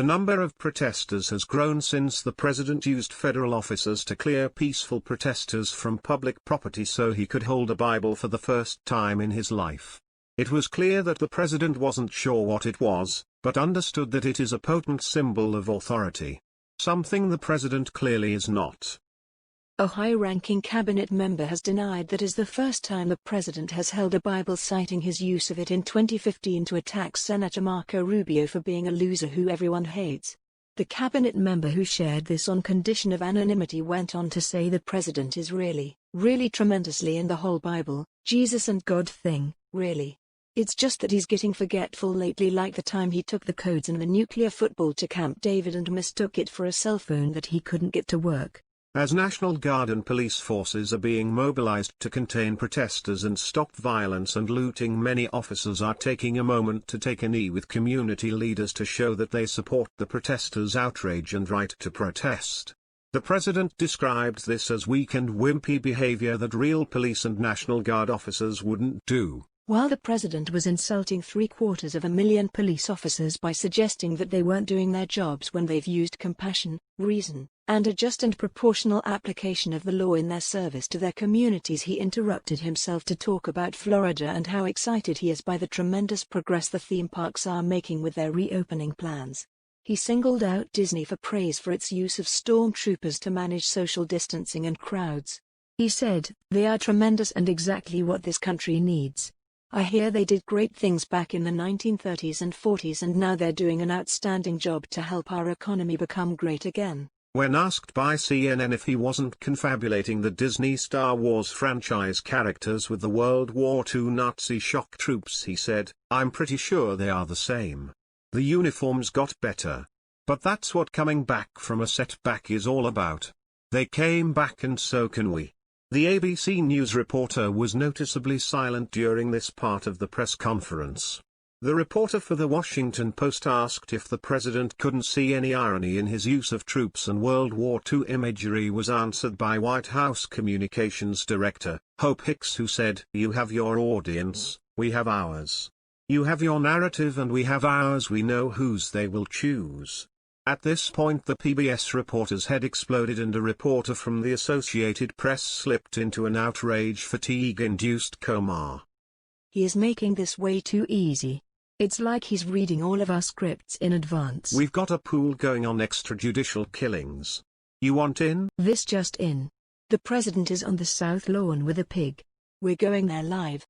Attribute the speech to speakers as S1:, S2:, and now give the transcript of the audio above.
S1: The number of protesters has grown since the president used federal officers to clear peaceful protesters from public property so he could hold a Bible for the first time in his life. It was clear that the president wasn't sure what it was, but understood that it is a potent symbol of authority. Something the president clearly is not.
S2: A high-ranking cabinet member has denied that is the first time the president has held a Bible, citing his use of it in 2015 to attack Senator Marco Rubio for being a loser who everyone hates. The cabinet member who shared this on condition of anonymity went on to say the president is really tremendously in the whole Bible, Jesus and God thing, really. It's just that he's getting forgetful lately, like the time he took the codes and the nuclear football to Camp David and mistook it for a cell phone that he couldn't get to work.
S1: As National Guard and police forces are being mobilized to contain protesters and stop violence and looting, many officers are taking a moment to take a knee with community leaders to show that they support the protesters' outrage and right to protest. The president described this as weak and wimpy behavior that real police and National Guard officers wouldn't do.
S2: While the president was insulting 750,000 police officers by suggesting that they weren't doing their jobs when they've used compassion, reason, and a just and proportional application of the law in their service to their communities, he interrupted himself to talk about Florida and how excited he is by the tremendous progress the theme parks are making with their reopening plans. He singled out Disney for praise for its use of stormtroopers to manage social distancing and crowds. He said, "They are tremendous and exactly what this country needs. I hear they did great things back in the 1930s and 40s and now they're doing an outstanding job to help our economy become great again."
S1: When asked by CNN if he wasn't confabulating the Disney Star Wars franchise characters with the World War II Nazi shock troops, he said, "I'm pretty sure they are the same. The uniforms got better. But that's what coming back from a setback is all about. They came back and so can we." The ABC News reporter was noticeably silent during this part of the press conference. The reporter for The Washington Post asked if the president couldn't see any irony in his use of troops and World War II imagery was answered by White House Communications Director, Hope Hicks, who said, "You have your audience, we have ours. You have your narrative and we have ours, we know whose they will choose." At this point the PBS reporter's head exploded and a reporter from the Associated Press slipped into an outrage fatigue-induced coma.
S2: "He is making this way too easy. It's like he's reading all of our scripts in advance.
S1: We've got a pool going on extrajudicial killings. You want in?"
S2: This just in. The president is on the South Lawn with a pig. We're going there live.